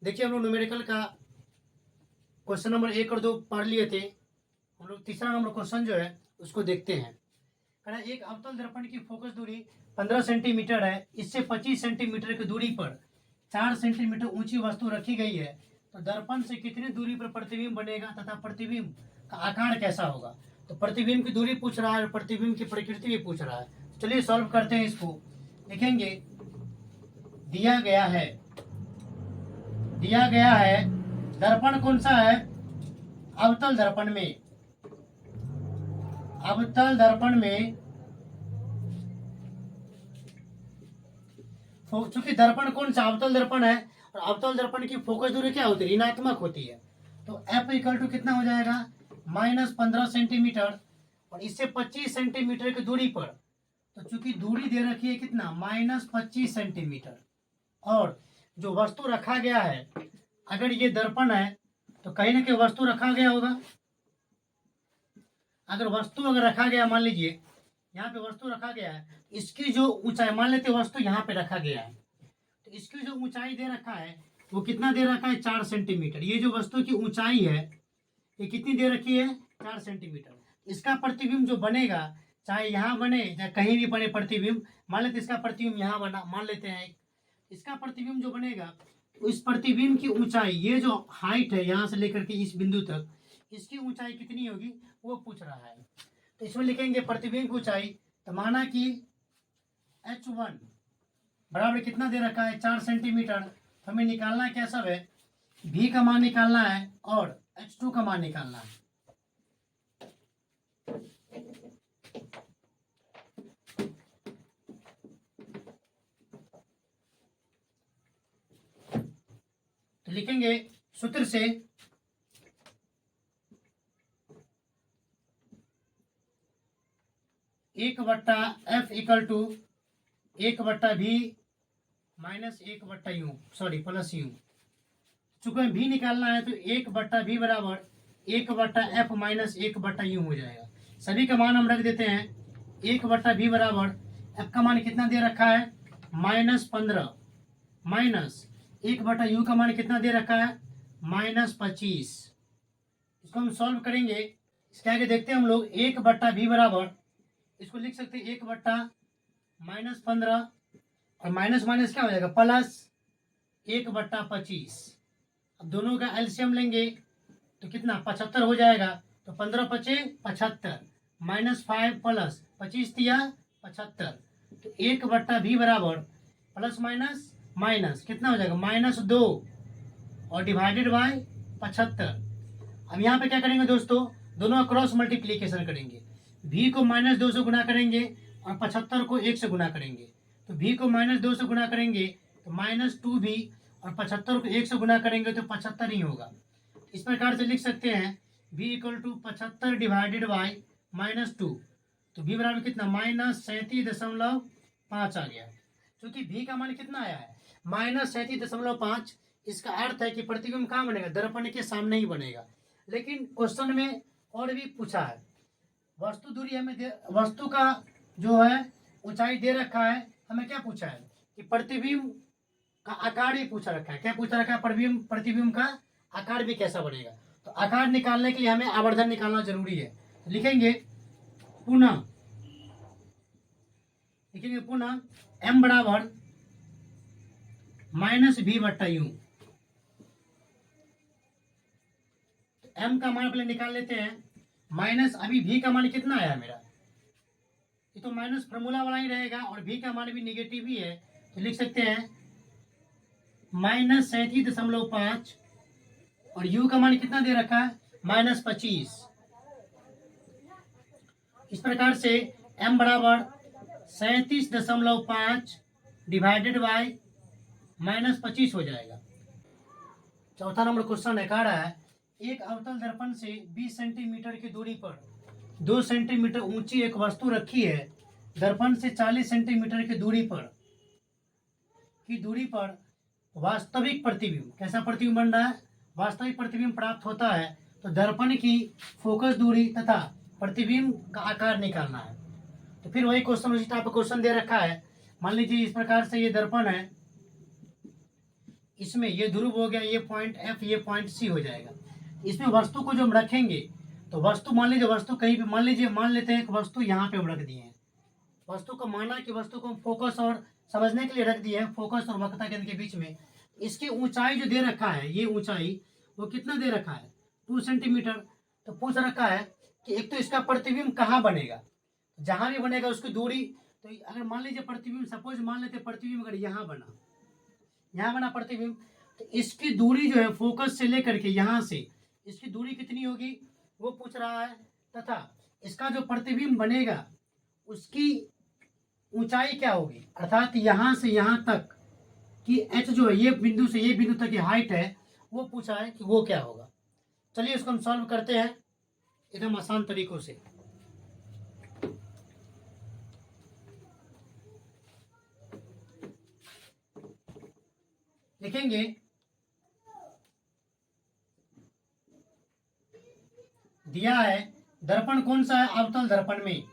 देखिए हम लोग न्यूमेरिकल का क्वेश्चन नंबर 1 और 2 पढ़ लिए थे। हम लोग तीसरा नंबर क्वेश्चन जो है उसको देखते हैं। कह रहा है एक अवतल दर्पण की फोकस दूरी 15 सेंटीमीटर है। इससे 25 सेंटीमीटर की दूरी पर 4 सेंटीमीटर ऊंची वस्तु रखी गई है। तो दर्पण से कितनी दूरी पर प्रतिबिंब बनेगा तथा प्रतिबिंब का आकार कैसा होगा। तो प्रतिबिंब की दूरी पूछ रहा है और प्रतिबिंब की प्रकृति भी पूछ रहा है। चलिए सॉल्व करते हैं इसको। लिखेंगे दिया गया है दर्पण कौन सा है। अवतल दर्पण में चूंकि दर्पण कौन सा अवतल दर्पण है और अवतल दर्पण की फोकस दूरी क्या होती है, ऋणात्मक होती है। तो F इक्वल टू कितना हो जाएगा, -15 सेंटीमीटर और इससे 25 सेंटीमीटर की दूरी पर। तो चूंकि दूरी दे रखी है कितना, -25 सेंटीमीटर। और जो वस्तु रखा गया है, अगर ये दर्पण है तो कहीं ना कहीं वस्तु रखा गया होगा। अगर रखा गया, मान लीजिए यहाँ पे वस्तु रखा गया है, इसकी जो ऊंचाई, मान लेते वस्तु यहाँ पे रखा गया है, तो इसकी जो ऊंचाई दे रखा है वो कितना दे रखा है, 4 सेंटीमीटर। ये जो वस्तु की ऊंचाई है ये कितनी दे रखी है, 4 सेंटीमीटर। इसका प्रतिबिंब जो बनेगा, चाहे यहाँ बने चाहे कहीं भी बने प्रतिबिंब, मान लेते इसका प्रतिबिंब यहाँ बना, मान लेते हैं इसका प्रतिबिंब जो बनेगा, तो इस प्रतिबिंब की ऊंचाई, ये जो हाइट है यहाँ से लेकर के इस बिंदु तक, इसकी ऊंचाई कितनी होगी वो पूछ रहा है। तो इसमें लिखेंगे प्रतिबिंब की ऊंचाई। तो माना कि H1 बराबर कितना दे रखा है, 4 सेंटीमीटर। तो हमें निकालना क्या सब है, V का मान निकालना है और H2 का मान निकालना है। तो लिखेंगे सूत्र से एक बट्टा F equal to 1/V minus 1/U, sorry plus U। चूंकि हमें V निकालना है तो 1/V बराबर 1/F माइनस 1/U हो जाएगा। सभी का मान हम रख देते हैं। 1/V बराबर F का मान कितना दे रखा है, -15 माइनस 1/U का मान कितना दे रखा है, -25। इसको हम सॉल्व करेंगे। इसके आगे देखते हैं हम लोग 1/V बराबर, इसको लिख सकते हैं 1/-15 और माइनस माइनस क्या हो जाएगा, प्लस 1/25। अब दोनों का एलसीएम लेंगे तो कितना, 75 हो जाएगा। तो 15×5 = 75 -5 प्लस 25 दिया 75। तो 1/V बराबर प्लस माइनस माइनस कितना हो जाएगा, -2 और डिवाइडेड बाय 75। अब यहाँ पे क्या करेंगे दोस्तों, दोनों का क्रॉस मल्टीप्लीकेशन करेंगे। V को -2 से गुना करेंगे और 75 को 1 से गुना करेंगे। तो V को -2 से गुना करेंगे तो -2V और 75 को 1 से गुना करेंगे तो 75 ही होगा। इस प्रकार से लिख सकते हैं V = 75 डिवाइडेड बाई -2। तो V बराबर कितना, -37.5 आ गया। क्योंकि V का मान कितना आया है, -37.5। इसका अर्थ है कि प्रतिबिंब कहाँ बनेगा, दर्पण के सामने ही बनेगा। लेकिन क्वेश्चन में और भी पूछा है, वस्तु दूरी हमें वस्तु का जो है ऊंचाई दे रखा है, हमें क्या पूछा है कि प्रतिबिंब का आकार भी पूछा रखा है। क्या पूछा रखा है, प्रतिबिंब का आकार भी कैसा बनेगा। तो आकार निकालने के लिए हमें आवर्धन निकालना जरूरी है। तो लिखेंगे पुनः m बराबर -V/U। तो m का मान पहले निकाल लेते हैं। माइनस, अभी V का मान कितना आया मेरा, ये तो माइनस फॉर्मूला वाला ही रहेगा और V का मान भी निगेटिव ही है। तो लिख सकते हैं -37.5 और U का मान कितना दे रखा है, -25। इस प्रकार से m बराबर 37.5 डिवाइडेड बाय -25 हो जाएगा। चौथा नंबर क्वेश्चन है, कह रहा है एक अवतल दर्पण से 20 सेंटीमीटर की दूरी पर 2 सेंटीमीटर ऊंची एक वस्तु रखी है। दर्पण से 40 सेंटीमीटर की दूरी पर वास्तविक प्रतिबिंब, कैसा प्रतिबिंब बन रहा है, वास्तविक प्रतिबिंब प्राप्त होता है। तो दर्पण की फोकस दूरी तथा प्रतिबिंब का आकार निकालना है। तो फिर वही क्वेश्चन, उसी टाइप का क्वेश्चन दे रखा है। मान लीजिए इस प्रकार से ये दर्पण है, इसमें ये ध्रुव हो गया, ये पॉइंट एफ, ये पॉइंट सी हो जाएगा। इसमें वस्तु को जो हम रखेंगे, तो वस्तु मान लीजिए, वस्तु कहीं पे मान लेते हैं एक वस्तु यहाँ पे हम रख दिए हैं। वस्तु को माना कि वस्तु को फोकस और समझने के लिए रख दिए हैं, फोकस और वक्रता केंद्र के बीच में। इसकी ऊंचाई जो दे रखा है, ये ऊंचाई वो कितना दे रखा है, 2 सेंटीमीटर। तो पूछ रखा है कि एक तो इसका प्रतिबिंब कहाँ बनेगा, जहां भी बनेगा उसकी दूरी। तो अगर मान लीजिए प्रतिबिंब, सपोज मान लेते प्रतिबिंब अगर यहाँ बना प्रतिबिंब, तो इसकी दूरी जो है फोकस से लेकर के यहाँ से इसकी दूरी कितनी होगी वो पूछ रहा है। तथा इसका जो प्रतिबिंब बनेगा उसकी ऊंचाई क्या होगी, अर्थात यहाँ से यहाँ तक कि एच जो है ये बिंदु से ये बिंदु तक की हाइट है, वो पूछा है कि वो क्या होगा। चलिए इसको हम सॉल्व करते हैं एकदम आसान तरीकों से। लिखेंगे दिया है दर्पण कौन सा है, अवतल दर्पण में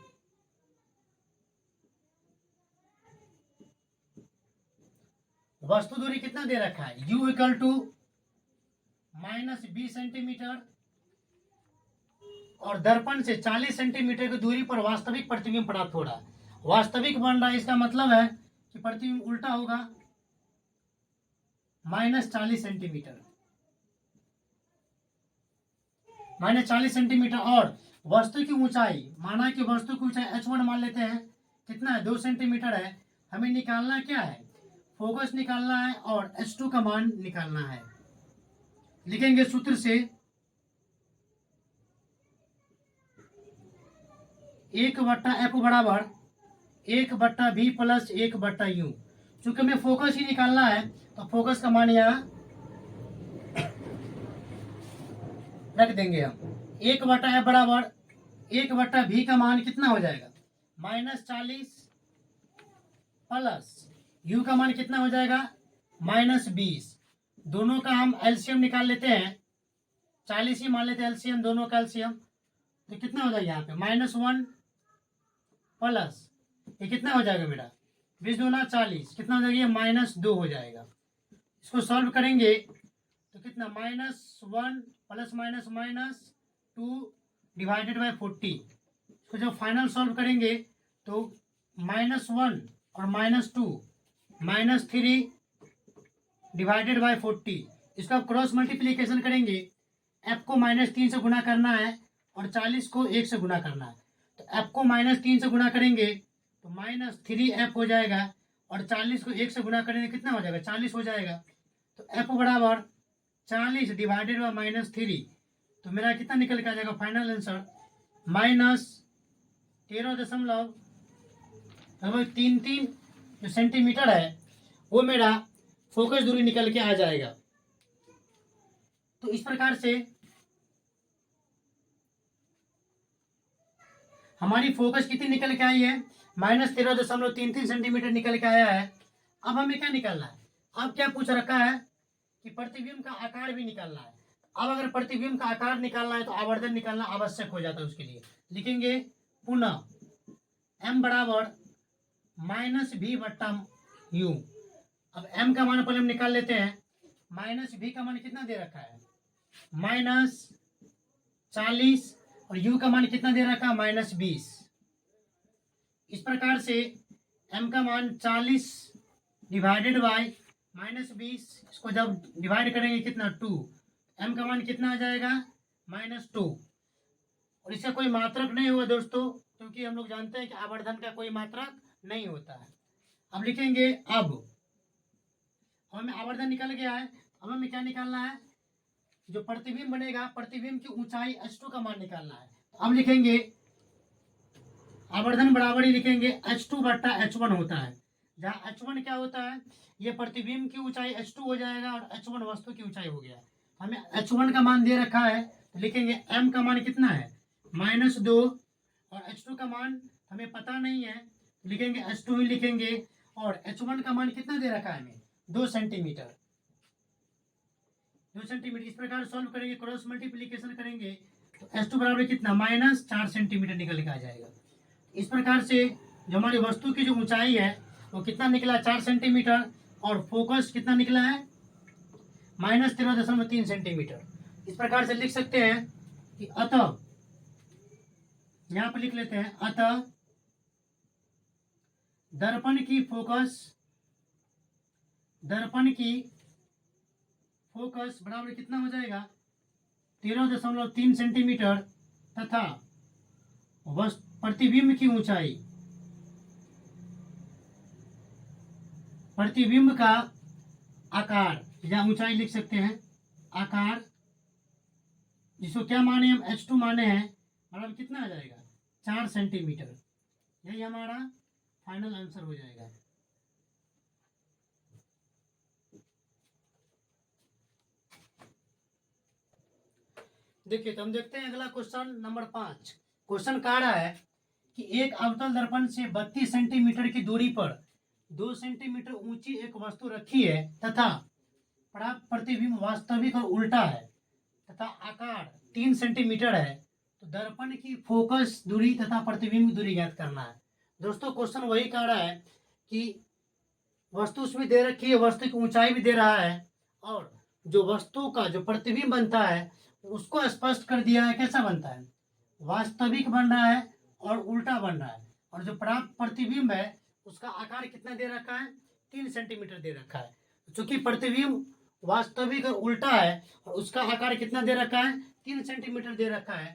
वस्तु दूरी कितना दे रखा है, u इक्वल टू -20 सेंटीमीटर, और दर्पण से 40 सेंटीमीटर की दूरी पर वास्तविक प्रतिबिंब प्राप्त हो रहा है। वास्तविक बन रहा है, इसका मतलब है कि प्रतिबिंब उल्टा होगा, -40 सेंटीमीटर, -40 सेंटीमीटर। और वस्तु की ऊंचाई, माना कि वस्तु की ऊंचाई h1 मान लेते हैं, कितना है, 2 सेंटीमीटर है। हमें निकालना क्या है, फोकस निकालना है और h2 का मान निकालना है। लिखेंगे सूत्र से 1/f बराबर 1/v प्लस 1/u। चूंकि हमें फोकस ही निकालना है तो फोकस का मान यहाँ रख देंगे हम। 1/f बराबर 1/v का मान कितना हो जाएगा, -40 प्लस u का मान कितना हो जाएगा, -20। दोनों का हम एलसीएम निकाल लेते हैं, 40 ही मान लेते हैं एलसीएम, दोनों का एलसीएम। तो कितना हो जाएगा यहाँ पे, -1 प्लस ये कितना हो जाएगा मेरा, 20 दूना 40, कितना हो जाएगा, -2 हो जाएगा। इसको सॉल्व करेंगे तो कितना, -1 प्लस -2 डिवाइडेड बाय 40। इसको जब फाइनल सॉल्व करेंगे तो -1 और -2 -3 डिवाइडेड बाय 40। इसका क्रॉस मल्टीप्लीकेशन करेंगे, f को -3 से गुना करना है और 40 को 1 से गुना करना है। तो f को -3 से गुना करेंगे तो -3f हो जाएगा, और 40 को 1 से गुना करेंगे कितना हो जाएगा, 40 हो जाएगा। तो f बराबर 40 डिवाइडेड बाय -3, तो मेरा कितना निकल के आ जाएगा फाइनल आंसर, -13.33 जो सेंटीमीटर है वो मेरा फोकस दूरी निकल के आ जाएगा। तो इस प्रकार से हमारी फोकस कितनी निकल के आई है, -13.33 सेंटीमीटर निकल के आया है। अब हमें क्या निकालना है, अब क्या पूछ रखा है कि प्रतिबिंब का आकार भी निकालना है। अब अगर प्रतिबिंब का आकार निकालना है तो आवर्धन निकालना आवश्यक हो जाता है। उसके लिए लिखेंगे पुनः m बराबर -v/u। अब m का मान पहले हम निकाल लेते हैं, -v का मान कितना दे रखा है, -40, और u का मान कितना दे रखा है, -20। इस प्रकार से m का मान 40 डिवाइडेड बाय -20, इसको जब डिवाइड करेंगे कितना, 2, m का मान कितना आ जाएगा, -2। और इसका कोई मात्रक नहीं होगा दोस्तों, क्योंकि हम लोग जानते हैं कि आवर्धन का कोई मात्रक नहीं होता है। अब लिखेंगे, अब हमें आवर्धन निकल गया है, अब हमें क्या निकालना है, जो प्रतिबिंब बनेगा, प्रतिबिंब की ऊंचाई h2 का मान निकालना है। अब लिखेंगे आवर्धन बराबर ही लिखेंगे h2/h1 होता है, जहाँ h1 क्या होता है, ये प्रतिबिंब की ऊंचाई h2 हो जाएगा और h1 वस्तु की ऊंचाई हो गया। हमें h1 का मान दे रखा है, तो लिखेंगे m का मान कितना है, -2, और h2 का मान हमें पता नहीं है, तो लिखेंगे h2 ही लिखेंगे। और h1 का मान कितना दे रखा है हमें, 2 सेंटीमीटर। इस प्रकार सॉल्व करेंगे, क्रॉस मल्टीप्लीकेशन करेंगे तो h2 बराबर कितना, -4 सेंटीमीटर निकल के आ जाएगा। इस प्रकार से जो हमारी वस्तु की जो ऊंचाई है वो कितना निकला, 4 सेंटीमीटर, और फोकस कितना निकला है, -13.3 सेंटीमीटर। इस प्रकार से लिख सकते हैं कि अतः, यहां पर लिख लेते हैं, अतः दर्पण की फोकस बराबर कितना हो जाएगा, 13.3 सेंटीमीटर, तथा प्रतिबिंब की ऊंचाई, प्रतिबिंब का आकार या ऊंचाई लिख सकते हैं, आकार, जिसको क्या माने हम, H2 माने हैं, बराबर कितना आ जाएगा, 4 सेंटीमीटर। यही हमारा फाइनल आंसर हो जाएगा। देखिए, तो हम देखते हैं अगला क्वेश्चन नंबर 5। क्वेश्चन कह रहा है कि एक अवतल दर्पण से 32 सेंटीमीटर की दूरी पर 2 सेंटीमीटर ऊंची एक वस्तु रखी है तथा प्राप्त प्रतिबिंब वास्तविक और उल्टा है तथा आकार 3 सेंटीमीटर है, तो दर्पण की फोकस दूरी तथा प्रतिबिंब दूरी ज्ञात करना है। दोस्तों, क्वेश्चन वही कह रहा है कि वस्तु उसमें दे रखी है, वस्तु की ऊंचाई भी दे रहा है, और जो वस्तु का जो प्रतिबिंब बनता है उसको स्पष्ट कर दिया है, कैसा बनता है, वास्तविक बन रहा है और उल्टा बन रहा है, और जो प्राप्त प्रतिबिंब है उसका आकार कितना दे रखा है, 3 सेंटीमीटर दे रखा है। चूंकि प्रतिबिंब वास्तविक और उल्टा है और उसका आकार कितना दे रखा है, 3 सेंटीमीटर दे रखा है,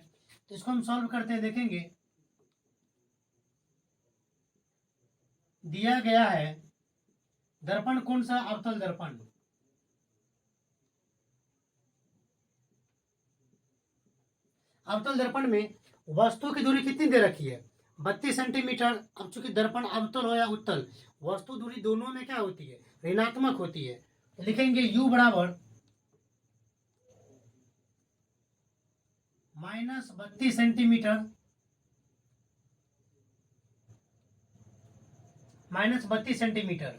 तो इसको हम सॉल्व करते हैं। देखेंगे, दिया गया है दर्पण कौन सा, अवतल दर्पण, अवतल दर्पण में वस्तु की दूरी कितनी दे रखी है, 32 सेंटीमीटर। अब चूंकि दर्पण अवतल हो या उत्तल, वस्तु दूरी दोनों में क्या होती है, ऋणात्मक होती है, तो लिखेंगे u बराबर -32 सेंटीमीटर, -32 सेंटीमीटर,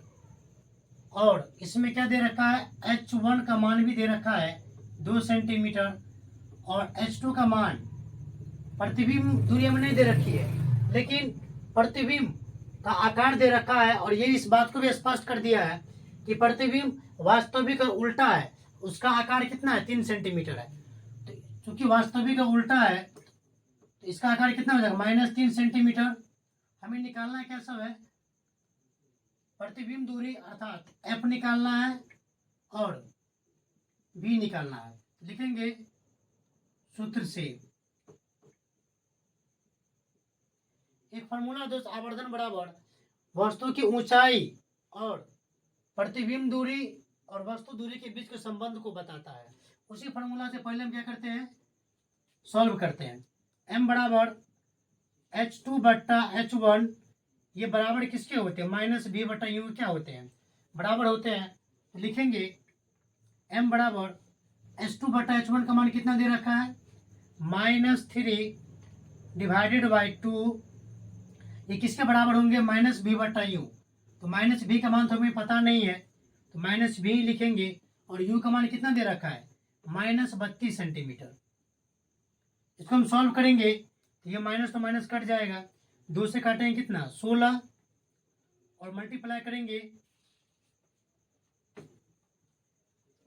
और इसमें क्या दे रखा है, H1 का मान भी दे रखा है 2 सेंटीमीटर, और H2 का मान, प्रतिबिंब दूरी हमें नहीं दे रखी है, लेकिन प्रतिबिंब का आकार दे रखा है, और ये इस बात को भी स्पष्ट कर दिया है कि प्रतिबिंब वास्तविक और उल्टा है, उसका आकार कितना है, 3 सेंटीमीटर है। तो चूंकि वास्तविक और उल्टा है तो इसका आकार कितना हो जाएगा, -3 सेंटीमीटर। हमें निकालना है क्या सब है, प्रतिबिंब दूरी अर्थात F निकालना है और B निकालना है। लिखेंगे सूत्र से, एक फॉर्मूला दोस्त, आवर्धन बराबर वस्तु की ऊंचाई और प्रतिबिंब दूरी और वस्तु दूरी के बीच के संबंध को बताता है। उसी फॉर्मूला से पहले हम क्या करते हैं, सॉल्व करते हैं। m बराबर H2 बट्टा H1, ये बराबर किसके होते हैं, -b बटा u क्या होते हैं, बराबर होते हैं। लिखेंगे m बराबर H2 बटा H1 का मान कितना दे रखा है, -3 डिवाइडेड बाई 2, ये किसके बराबर होंगे, -b बटा u। तो -b का मान तो हमें पता नहीं है, तो -b लिखेंगे, और u का मान कितना दे रखा है, -32 सेंटीमीटर। इसको हम सॉल्व करेंगे तो ये माइनस तो माइनस कट जाएगा, 2 से काटेंगे कितना, 16, और मल्टीप्लाई करेंगे,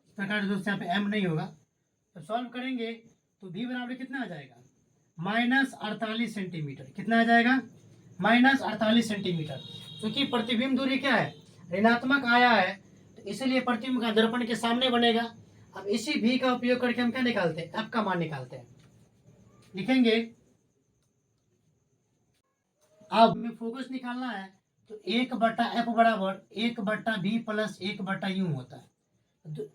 इस प्रकार दोस्तों यहाँ पे m नहीं होगा, तो सॉल्व करेंगे तो v बराबर कितना आ जाएगा, -48 सेंटीमीटर। कितना आ जाएगा, -48 सेंटीमीटर। क्योंकि प्रतिबिंब दूरी क्या है, ऋणात्मक आया है, तो इसीलिए प्रतिबिंब का दर्पण के सामने बनेगा। अब इसी v का उपयोग करके हम क्या निकालते हैं, f का मान निकालते हैं। लिखेंगे, अब हमें फोकस निकालना है, तो 1/f बराबर 1/b प्लस 1/u होता है।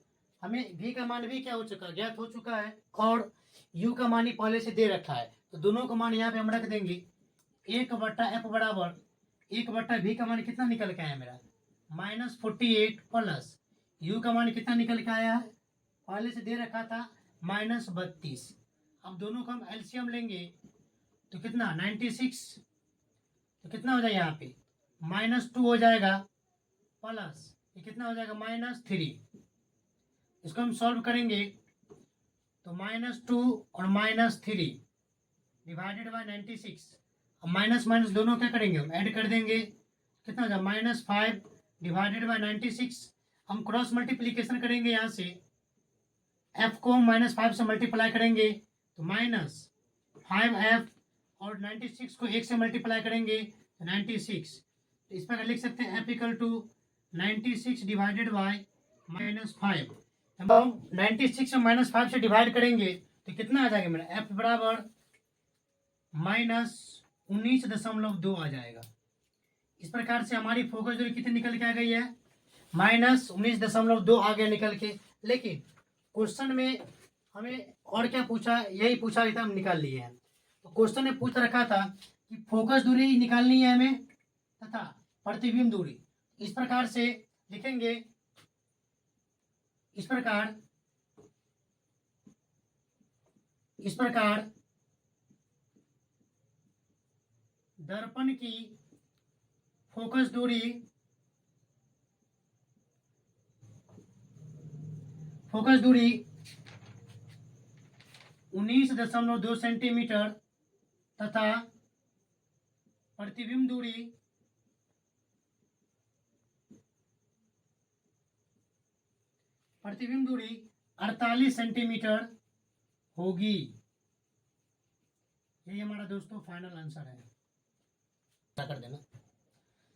हमें v का मान भी क्या हो चुका है, ज्ञात हो चुका है, और u का मान ही पहले से दे रखा है, तो दोनों का मान यहाँ पे हम रख देंगे। 1/f बराबर 1/b का मान कितना निकल के आया मेरा, -48, प्लस u का मान कितना निकल के आया है, पहले से दे रखा था -32। अब दोनों का हम एलसीएम लेंगे तो कितना, 96, तो कितना हो जाएगा यहाँ पे, -2 हो जाएगा, प्लस ये कितना हो जाएगा, -3। इसको हम सॉल्व करेंगे तो -2 और -3 डिवाइडेड बाय 96। अब माइनस माइनस दोनों क्या करेंगे, हम ऐड कर देंगे, कितना हो जाएगा, -5 डिवाइडेड बाय 96। हम क्रॉस मल्टीप्लीकेशन करेंगे यहाँ से, एफ को -5 से मल्टीप्लाई करेंगे तो -5f, और 96 को 1 से मल्टीप्लाई करेंगे तो 96। तो इस पर लिख सकते हैं f equal to 96 divided by -5। अब हम 96 में -5 से डिवाइड करेंगे तो कितना आ जाएगा मेरा f बराबर -19.2 आ जाएगा। इस प्रकार से हमारी फोकस दूरी कितनी निकल के आ गई है, -19.2 आ गया निकल के। लेकिन क्वेश्चन में हमें और क्या पूछा, यही पूछा था, हम निकाल लिए हैं। तो क्वेश्चन में पूछ रखा था कि फोकस दूरी निकालनी है हमें तथा प्रतिबिंब दूरी। इस प्रकार से लिखेंगे, इस प्रकार दर्पण की फोकस दूरी 19.2 सेंटीमीटर तथा प्रतिबिंब दूरी 48 सेंटीमीटर होगी। यही हमारा दोस्तों फाइनल आंसर है। क्या कर देना।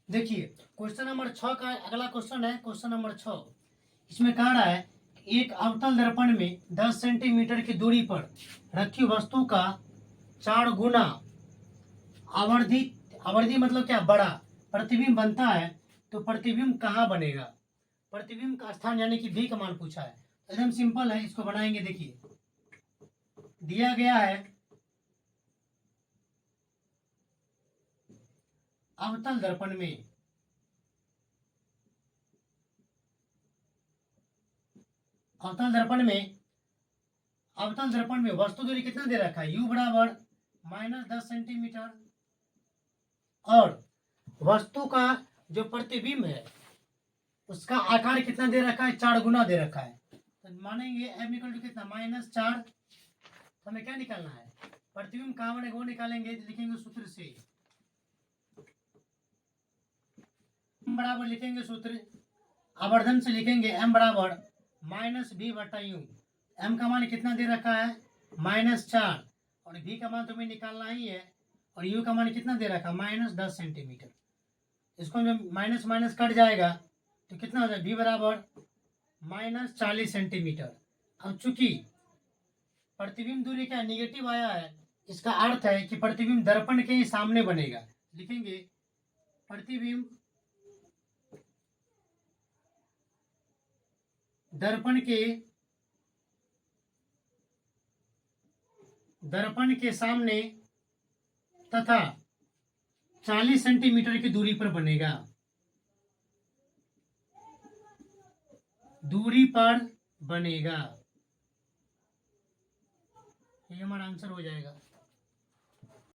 देखिए क्वेश्चन नंबर 6 का अगला क्वेश्चन है, क्वेश्चन नंबर 6। इसमें कह रहा है एक अवतल दर्पण में 10 सेंटीमीटर की दूरी पर रखी वस्तु का 4 गुना आवर्धी मतलब क्या, बड़ा प्रतिबिंब बनता है, तो प्रतिबिंब कहाँ बनेगा। प्रतिबिंब का स्थान यानी कि भी का मान पूछा है। एकदम सिंपल है, इसको बनाएंगे। देखिए दिया गया है अवतल दर्पण में वस्तु दूरी कितना दे रखा है, u बराबर -10 सेंटीमीटर, और वस्तु का जो प्रतिबिंब है उसका आकार कितना दे रखा है, 4 गुना दे रखा है। तो मानेंगे m इक्वल टू कितना, -4। तो हमें क्या निकालना है, प्रतिबिंब कहाँ बनेगा वो निकालेंगे। लिखेंगे सूत्र से, बराबर लिखेंगे सूत्र, आवर्धन से लिखेंगे m बराबर -b/u। m का मान कितना दे रखा है, -4, और b का मान तुम्हें निकालना ही है, और u का मान कितना दे रखा है, -10 सेंटीमीटर। इसको जब माइनस माइनस कट जाएगा तो कितना हो जाएगा, b बराबर -40 सेंटीमीटर। अब चूंकि प्रतिबिंब दूरी क्या निगेटिव आया है, इसका अर्थ है कि प्रतिबिंब दर्पण के ही सामने बनेगा। लिखेंगे प्रतिबिंब दर्पण के सामने तथा 40 सेंटीमीटर की दूरी पर बनेगा, ये हमारा आंसर हो जाएगा।